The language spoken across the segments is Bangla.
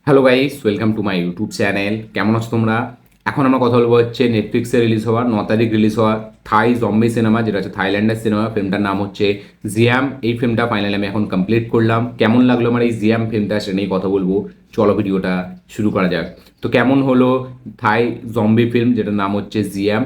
Hello guys, welcome to my YouTube channel. কেমন আছো তোমরা? এখন আমরা কথা বলবো হচ্ছে নেটফ্লিক্সে রিলিজ হওয়া 9 তারিখ রিলিজ হওয়া থাই জম্বি সিনেমা, যেটা হচ্ছে থাইল্যান্ডের সিনেমা। ফিল্মটার নাম হচ্ছে জিয়াম। এই ফিল্মটা ফাইনালি আমি এখন কমপ্লিট করলাম। কেমন লাগলো আমার এই জিয়াম ফিল্মটা সেটা নিয়ে কথা বলবো। চলো ভিডিওটা শুরু করা যাক। তো কেমন হলো থাই জম্বি ফিল্ম যেটার নাম হচ্ছে জিয়াম?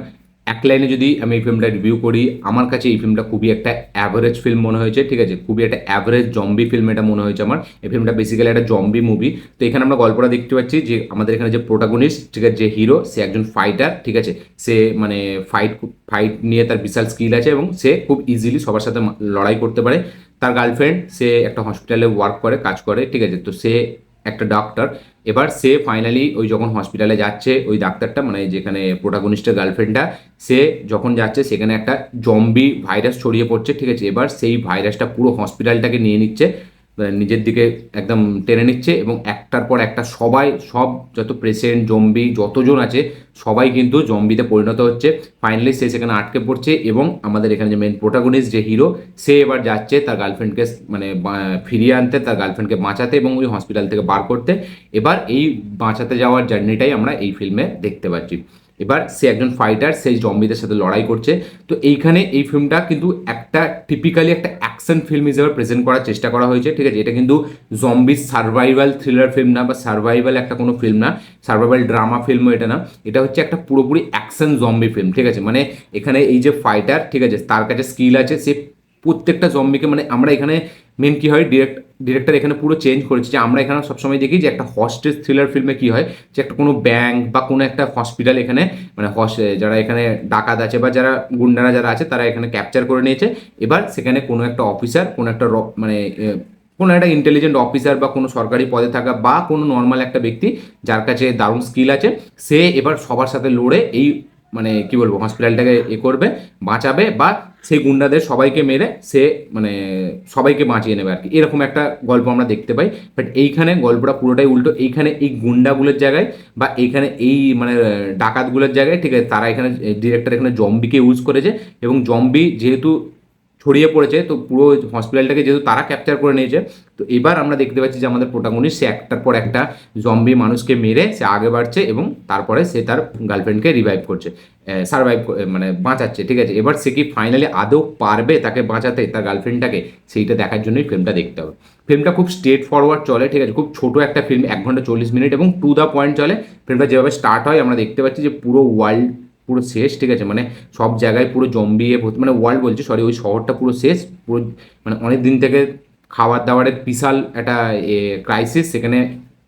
এক লাইনে যদি আমি এই ফিল্মটা রিভিউ করি, আমার কাছে এই ফিল্মটা খুবই একটা অ্যাভারেজ ফিল্ম মনে হয়েছে। ঠিক আছে, খুবই একটা অ্যাভারেজ জম্বি ফিল্ম এটা মনে হয়েছে আমার। এই ফিল্মটা বেসিক্যালি একটা জম্বি মুভি। তো এখানে আমরা গল্পটা দেখতে পাচ্ছি যে আমাদের এখানে যে প্রোটাগনিস্ট, ঠিক আছে, যে হিরো, সে একজন ফাইটার। ঠিক আছে, সে মানে ফাইট ফাইট নিয়ে তার বিশাল স্কিল আছে এবং সে খুব ইজিলি সবার সাথে লড়াই করতে পারে। তার গার্লফ্রেন্ড, সে একটা হসপিটালে ওয়ার্ক করে, কাজ করে। ঠিক আছে, তো সে একটা ডক্টর। এবার সে ফাইনালি ওই যখন হসপিটালে যাচ্ছে, ওই ডাক্তারটা মানে যেখানে প্রোটাগনিস্টের গার্লফ্রেন্ডটা, সে যখন যাচ্ছে সেখানে একটা জম্বি ভাইরাস ছড়িয়ে পড়ছে। ঠিক আছে, এবার সেই ভাইরাসটা পুরো হসপিটালটাকে নিয়ে নিচ্ছে, নিজের দিকে একদম টেনে নিচ্ছে এবং একটার পর একটা সবাই, সব যত পেশেন্ট জম্বি যতজন আছে সবাই কিন্তু জম্বিতে পরিণত হচ্ছে। ফাইনালি সে সেখানে আটকে পড়ছে এবং আমাদের এখানে যে মেন প্রোটাগনিস্ট যে হিরো, সে এবার যাচ্ছে তার গার্লফ্রেন্ডকে মানে ফিরিয়ে আনতে, তার গার্লফ্রেন্ডকে বাঁচাতে এবং ওই হসপিটাল থেকে বার করতে। এবার এই বাঁচাতে যাওয়ার জার্নিটাই আমরা এই ফিল্মে দেখতে পাচ্ছি। এবার সে একজন ফাইটার, সেই জম্বিদের সাথে লড়াই করছে। তো এইখানে এই ফিল্মটা কিন্তু একটা টিপিক্যালি একটা অ্যাকশন ফিল্ম হিসেবে প্রেজেন্ট করার চেষ্টা করা হয়েছে। ঠিক আছে, এটা কিন্তু জম্বি সার্ভাইভাল থ্রিলার ফিল্ম না, বা সার্ভাইভাল একটা কোনো ফিল্ম না, সার্ভাইভাল ড্রামা ফিল্মও এটা না। এটা হচ্ছে একটা পুরোপুরি অ্যাকশন জম্বি ফিল্ম। ঠিক আছে, মানে এখানে এই যে ফাইটার, ঠিক আছে, তার কাছে স্কিল আছে, সে প্রত্যেকটা জম্বিকে মানে আমরা এখানে মেন কি হয়, ডিরেক্টর এখানে পুরো চেঞ্জ করেছে। যে আমরা এখানে সবসময় দেখি যে একটা হস্টেজ থ্রিলার ফিল্মে কি হয়, যে একটা কোনো ব্যাংক বা কোনো একটা হসপিটাল এখানে মানে যারা এখানে ডাকাত আছে বা যারা গুন্ডারা যারা আছে তারা এখানে ক্যাপচার করে নিয়েছে। এবার সেখানে কোনো একটা অফিসার, কোনো একটা মানে কোনো একটা ইন্টেলিজেন্ট অফিসার বা কোনো সরকারি পদে থাকা বা কোনো নর্মাল একটা ব্যক্তি যার কাছে দারুণ স্কিল আছে, সে এবার সবার সাথে লড়ে এই মানে কি বলবো হসপিটালটাকে করবে, বাঁচাবে, বা সেই গুন্ডাদের সবাইকে মেরে সে মানে সবাইকে বাঁচিয়ে নেবে আর কি। এরকম একটা গল্প আমরা দেখতে পাই। বাট এইখানে গল্পটা পুরোটাই উল্টো। এইখানে এই গুন্ডাগুলোর জায়গায় বা এইখানে এই মানে ডাকাতগুলোর জায়গায়, ঠিক আছে, তারা এখানে ডিরেক্টর এখানে জম্বিকে ইউজ করেছে এবং জম্বি যেহেতু ছড়িয়ে পড়েছে, তো পুরো হসপিটালটাকে যেহেতু তারা ক্যাপচার করে নিয়েছে, তো এবার আমরা দেখতে পাচ্ছি যে আমাদের প্রোটাগনিস্ট সে একটার পর একটা জম্বি মানুষকে মেরে সে আগে বাড়ছে এবং তারপরে সে তার গার্লফ্রেন্ডকে রিভাইভ করছে, সার্ভাইভ মানে বাঁচাচ্ছে। ঠিক আছে, এবার সে কি ফাইনালি আদৌ পারবে তাকে বাঁচাতে, তার গার্লফ্রেন্ডটাকে, সেইটা দেখার জন্যই ফিল্মটা দেখতে হবে। ফিল্মটা খুব স্ট্রেট ফরওয়ার্ড চলে। ঠিক আছে, খুব ছোট একটা ফিল্ম, 1 ঘন্টা 40 মিনিট এবং টু দ্য পয়েন্ট চলে। ফিল্মটা যেভাবে স্টার্ট হয় আমরা দেখতে পাচ্ছি যে পুরো ওয়ার্ল্ড পুরো শেষ। ঠিক আছে, মানে সব জায়গায় পুরো জম্বিয়ে মানে ওয়ার্ল্ড বলছি, সরি, ওই শহরটা পুরো শেষ। পুরো মানে অনেক দিন থেকে খাবার দাবারের বিশাল একটা ক্রাইসিস, সেখানে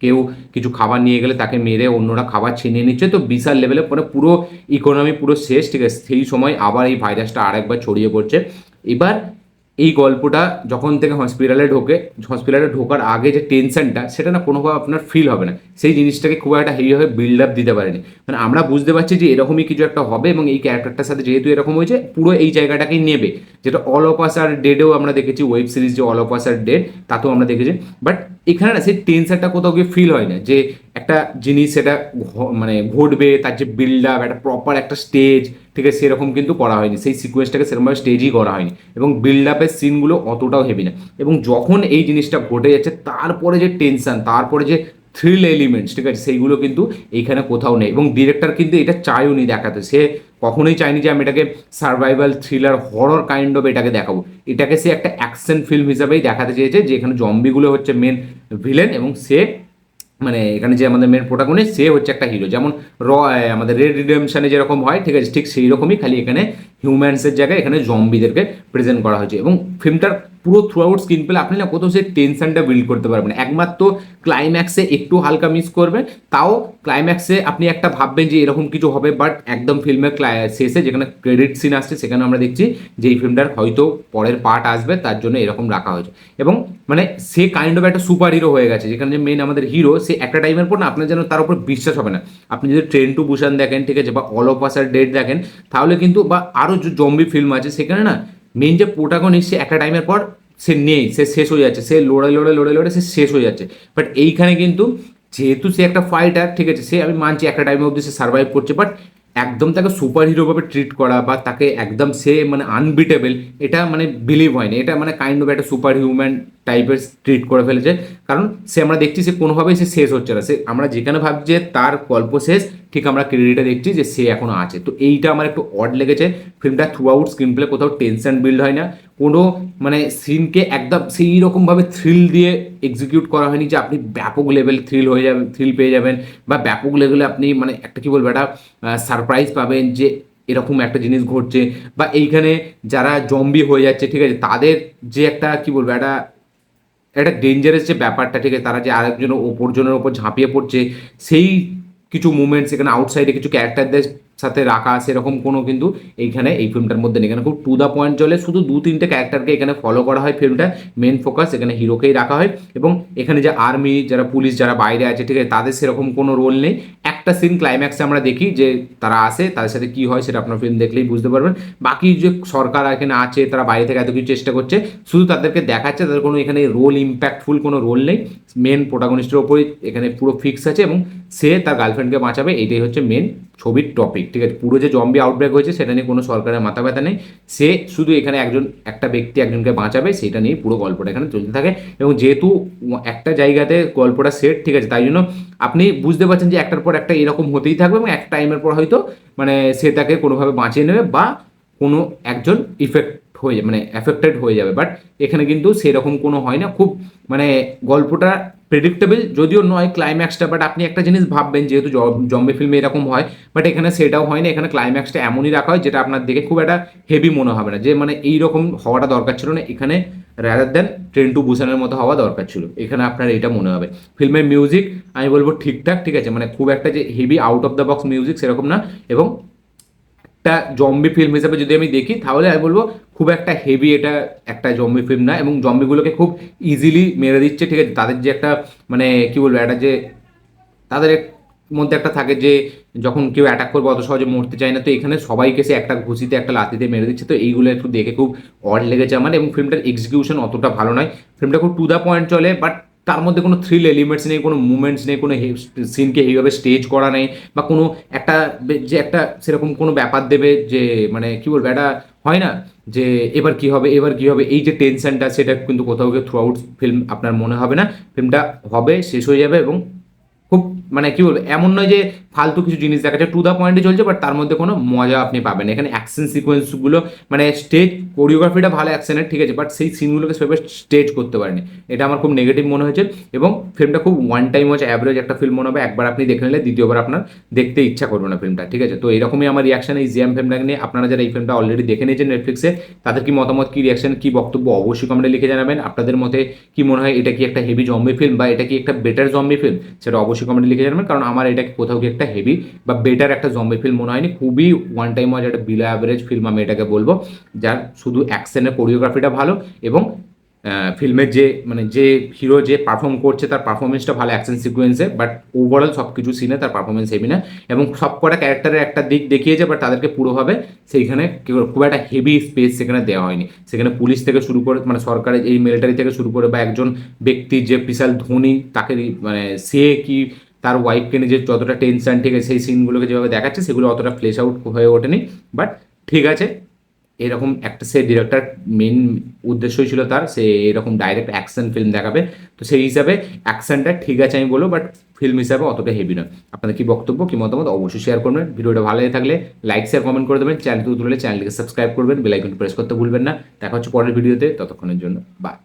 কেউ কিছু খাবার নিয়ে গেলে তাকে মেরে অন্যরা খাবার ছিনিয়ে নিচ্ছে। তো বিশাল লেভেলে মানে পুরো ইকোনমি পুরো শেষ। ঠিক আছে, সেই সময় আবার এই ভাইরাসটা আরেকবার ছড়িয়ে পড়ছে। এবার এই গল্পটা যখন থেকে হসপিটালে ঢোকে, হসপিটালে ঢোকার আগে যে টেনশনটা, সেটা না কোনোভাবে আপনার ফিল হবে না। সেই জিনিসটাকে খুব একটা হেভিভাবে বিল্ড আপ দিতে পারেনি। মানে আমরা বুঝতে পারছি যে এরকমই কিছু একটা হবে এবং এই ক্যারেক্টারটার সাথে যেহেতু এরকম হয়েছে, পুরো এই জায়গাটাকেই নেবে। যেটা অল অফ আস আর ডেডেও আমরা দেখেছি, ওয়েব সিরিজ যে all of us are dead, তাতেও আমরা দেখেছি। বাট এখানে না সেই টেনশনটা কোথাও গিয়ে ফিল হয় না যে একটা জিনিস সেটা মানে ঘটবে, তার যে বিল্ড আপ, একটা প্রপার একটা স্টেজ, ঠিক আছে, সেরকম কিন্তু করা হয়নি। সেই সিকোয়েন্সটাকে সেরকমভাবে স্টেজই করা হয়নি এবং বিল্ড আপের সিনগুলো অতটাও হেভি না। এবং যখন এই জিনিসটা ঘটে যাচ্ছে, তারপরে যে টেনশন, তারপরে যে থ্রিল এলিমেন্টস, ঠিক আছে, সেইগুলো কিন্তু এইখানে কোথাও নেই। এবং ডিরেক্টর কিন্তু এটা চায়ও নি দেখাতে। সে কখনোই চায়নি যে আমি এটাকে survival thriller horror kind of এটাকে দেখাবো। এটাকে সে একটা অ্যাকশন ফিল্ম হিসাবেই দেখাতে চেয়েছে, যে এখানে জম্বিগুলো হচ্ছে মেন ভিলেন এবং সে মানে এখানে যে আমাদের মেন প্রোটাগনিস্ট, সে হচ্ছে একটা হিরো। যেমন আমাদের রেড রিডেমশনে যেরকম হয়, ঠিক আছে, ঠিক সেই রকমই, খালি এখানে হিউম্যানসের জায়গায় এখানে জম্বিদেরকে প্রেজেন্ট করা হয়েছে। এবং ফিল্মটার পুরো থ্রু আউট স্ক্রিন প্লে আপনি না কোথাও সেই টেনশনটা বিল্ড করতে পারবেন। একমাত্র ক্লাইম্যাক্সে একটু হালকা মিস করবেন, তাও ক্লাইম্যাক্সে আপনি একটা ভাববেন যে এরকম কিছু হবে, বাট একদম ফিল্মের শেষে যেখানে ক্রেডিট সিন আসছে, সেখানে আমরা দেখছি যে এই ফিল্মটার হয়তো পরের পার্ট আসবে, তার জন্য এরকম রাখা হয়েছে। এবং মানে সে কাইন্ড অফ একটা সুপার হিরো হয়ে গেছে, যেখানে যে মেন আমাদের হিরো, সে একটা টাইমের পর না আপনার যেন তার উপর বিশ্বাস হবে না। আপনি যদি ট্রেন টু বুসান দেখেন, ঠিক আছে, বা all of us are dead দেখেন, তাহলে কিন্তু বা আরও যে জম্বি ফিল্ম আছে, সেখানে না মেন যে প্রোটাগনিস্ট, সে একটা টাইমের পর সে নেই, সে শেষ হয়ে যাচ্ছে, সে লড়ে লড়ে লড়ে লড়ে সে শেষ হয়ে যাচ্ছে। বাট এইখানে কিন্তু যেহেতু সে একটা ফাইটার, ঠিক আছে, সে আমি মানছি একটা টাইম অবধি সে সার্ভাইভ করছে, বাট একদম তাকে সুপার হিরোভাবে ট্রিট করা বা তাকে একদম সে মানে আনবিটেবল, এটা মানে বিলিভ হয়নি। এটা মানে কাইন্ড অফ একটা সুপার হিউম্যান টাইপের ট্রিট করে ফেলেছে। কারণ সে আমরা দেখছি সে কোনোভাবেই সে শেষ হচ্ছে না, সে আমরা যেখানে ভাবছি যে তার গল্প শেষ, ঠিক আমরা ক্রেডিটে দেখছি যে সে এখনো আছে। তো এইটা আমার একটু অড লেগেছে। ফিল্মটা থ্রু আউট স্ক্রিন প্লে কোথাও টেনশন বিল্ড হয় না, কোনো মানে সিনকে একদম সেই রকমভাবে থ্রিল দিয়ে এক্সিকিউট করা হয়নি যে আপনি ব্যাপক লেভেল থ্রিল হয়ে যাবেন, থ্রিল পেয়ে যাবেন, বা ব্যাপক লেভেলে আপনি মানে একটা কী বলবো একটা সারপ্রাইজ পাবেন যে এরকম একটা জিনিস ঘটছে, বা এইখানে যারা জম্বি হয়ে যাচ্ছে, ঠিক আছে, তাদের যে একটা কী বলবো একটা একটা ডেঞ্জারাস যে ব্যাপারটা, ঠিক আছে, তারা যে আরেকজনের জনের ওপর ঝাঁপিয়ে পড়ছে, সেই কিছু মুভমেন্টস এখানে আউটসাইডে কিছু ক্যারেক্টারদের সাথে রাখা, সেরকম কোনো কিন্তু এইখানে এই ফিল্মটার মধ্যে নেই। এখানে খুব টু দ্য পয়েন্ট চলে, শুধু 2-3টে ক্যারেক্টারকে এখানে ফলো করা হয়। ফিল্মটা মেন ফোকাস এখানে হিরোকেই রাখা হয়, এবং এখানে যে আর্মি যারা পুলিশ যারা বাইরে আছে, ঠিক আছে, তাদের সেরকম কোনো রোল নেই। একটা সিন ক্লাইম্যাক্সে আমরা দেখি যে তারা আসে, তাদের সাথে কি হয় সেটা আপনার ফিল্ম দেখলেই বুঝতে পারবেন। বাকি যে সরকার এখানে আছে, তারা বাইরে থেকে এত কিছু চেষ্টা করছে, শুধু তাদেরকে দেখাচ্ছে, তাদের কোনো এখানে রোল ইম্প্যাক্টফুল কোনো রোল নেই। মেন প্রোটাগনিস্টের ওপরই এখানে পুরো ফিক্স আছে, এবং সে তার গার্লফ্রেন্ডকে বাঁচাবে, এইটাই হচ্ছে মেন ছবির টপিক, ঠিক আছে। পুরো যে জম্বি আউটব্রেক হয়েছে সেটা নিয়ে কোনো সরকারের মাথা ব্যথা নেই, সে শুধু এখানে একটা ব্যক্তি একজনকে বাঁচাবে, সেটা নিয়ে পুরো গল্পটা এখানে চলতে থাকে। এবং যেহেতু একটা জায়গাতে গল্পটা সেট, ঠিক আছে, তাই জন্য আপনি বুঝতে পারছেন যে একটার পর একটা এরকম হতেই থাকবে, এবং এক টাইমের পর হয়তো মানে সে তাকে কোনোভাবে বাঁচিয়ে নেবে, বা কোনো একজন হয়ে যাবে, মানে অ্যাফেক্টেড হয়ে যাবে। বাট এখানে কিন্তু সেরকম কোনো হয় না, খুব মানে গল্পটা প্রেডিক্টেবল যদিও নয় ক্লাইম্যাক্সটা, বাট আপনি একটা জিনিস ভাববেন যেহেতু জম্বি ফিল্মে এরকম হয়, বাট এখানে সেটাও হয় না। এখানে ক্লাইম্যাক্সটা এমনই রাখা হয় যেটা আপনার দেখে খুব একটা হেভি মনে হবে না, যে মানে এইরকম হওয়াটা দরকার ছিল না এখানে, রাদার দ্যান ট্রেন টু বুসানের মতো হওয়া দরকার ছিল, এখানে আপনার এটা মনে হবে। ফিল্মের মিউজিক আমি বলবো ঠিকঠাক, ঠিক আছে, মানে খুব একটা যে heavy out of the box music সেরকম না, এবং একটা জম্বি ফিল্ম হিসেবে যদি আমি দেখি তাহলে আমি বলবো খুব একটা হেভি এটা একটা জম্বি ফিল্ম না, এবং জম্বিগুলোকে খুব ইজিলি মেরে দিচ্ছে, ঠিক আছে। তাদের যে একটা মানে কি বলবো একটা যে তাদের মধ্যে একটা থাকে যে যখন কেউ অ্যাটাক করবে অত সহজে মরতে চায় না, তো এখানে সবাইকে সে একটা ঘুষিতে একটা লাথিতে মেরে দিচ্ছে। তো এইগুলো একটু দেখে খুব অড লেগেছে আমার, এবং ফিল্মটার এক্সিকিউশন অতটা ভালো নয়। ফিল্মটা খুব টু দ্য পয়েন্ট চলে, বাট তার মধ্যে কোনো থ্রিল এলিমেন্টস নেই, কোনো মুভমেন্টস নেই, কোনো সিনকে এইভাবে স্টেজ করা নেই, বা কোনো একটা যে একটা সেরকম কোনো ব্যাপার দেবে যে মানে কি বলবো একটা হয় না যে এবার কি হবে এবার কি হবে, এই যে টেনশনটা সেটা কিন্তু কোথাও গিয়ে থ্রু আউট ফিল্ম আপনার মনে হবে না। ফিল্মটা হবে, শেষ হয়ে যাবে, এবং খুব মানে কি বলবো এমন নয় যে ফালতু কিছু জিনিস দেখাচ্ছে, টু দ্য পয়েন্টে চলছে, বাট তার মধ্যে কোনো মজা আপনি পাবেন। এখানে অ্যাকশন সিকোয়েন্সগুলো মানে স্টেজ কোরিওগ্রাফিটা ভালো অ্যাকশনের, ঠিক আছে, বাট সেই সিনগুলোকে সেভাবে স্টেজ করতে পারেনি, এটা আমার খুব নেগেটিভ মনে হয়েছে। এবং ফিল্মটা খুব ওয়ান টাইম ওয়াচ অ্যাভারেজ একটা ফিল্ম মনে হবে, একবার আপনি দেখে নিলে দ্বিতীয়বার আপনার দেখতে ইচ্ছা করবে না ফিল্মটা, ঠিক আছে। তো এরকমই আমার রিয়াকশন এই জিএম ফিল্মটাকে নিয়ে। আপনারা যারা এই ফিল্মটা অলরেডি দেখে নিয়েছেন নেটফ্লিক্সে, তাদের কি মতামত, কি রিয়াকশন, কি বক্তব্য অবশ্যই কমেন্টে লিখে জানাবেন। আপনাদের মতে কি মনে হয়, এটা কি একটা হেভি জম্বি ফিল্ম বা এটা কি একটা বেটার জম্বি ফিল্ম, সেটা অবশ্যই কমেন্টে লিখে জানাবেন। কারণ আমার এটাকে কোথাও কি একটা হেভি বা বেটার একটা জম্বি ফিল্ম মনে হয়নি, খুবই ওয়ান টাইম ওয়াচ একটা বিলো অ্যাভারেজ ফিল্ম আমি এটাকে বলবো, যার শুধু অ্যাকশনের কোরিওগ্রাফিটা ভালো, এবং ফিল্মের যে মানে যে হিরো যে পারফর্ম করছে তার পারফরমেন্সটা ভালো অ্যাকশন সিকোয়েন্সে, বাট ওভারঅল সব কিছু সিনে তার পারফরমেন্স হেভি না, এবং সব কটা ক্যারেক্টারের একটা দিক দেখিয়েছে, বাট তাদেরকে পুরোভাবে সেইখানে খুব একটা হেভি স্পেস সেখানে দেওয়া হয়নি। সেখানে পুলিশ থেকে শুরু করে মানে সরকারের এই মিলিটারি থেকে শুরু করে, বা একজন ব্যক্তি যে বিশাল ধনী তাকে মানে সে কি তার ওয়াইফকে নিজের যতটা টেনশন, ঠিক আছে, সেই সিনগুলোকে যেভাবে দেখাচ্ছে সেগুলো অতটা ফ্লেশ আউট হয়ে ওঠেনি, বাট ঠিক আছে। এরকম একটা সে ডিরেক্টর মেন উদ্দেশ্যই ছিল তার সে এরকম ডাইরেক্ট অ্যাকশন ফিল্ম দেখাবে, তো সেই হিসাবে অ্যাকশনটা ঠিক আছে আমি বলবো, বাট ফিল্ম হিসাবে অতটা হেভি নয়। আপনাদের কি বক্তব্য কি মতামত অবশ্যই শেয়ার করবেন। ভিডিওটা ভালো লেগে থাকলে লাইক শেয়ার কমেন্ট করে দেবেন, চ্যানেলটি তুলে চ্যানেলটিকে সাবস্ক্রাইব করবেন, বেল আইকন প্রেস করতে ভুলবেন না। দেখা হচ্ছে পরের ভিডিওতে, ততক্ষণের জন্য বাই।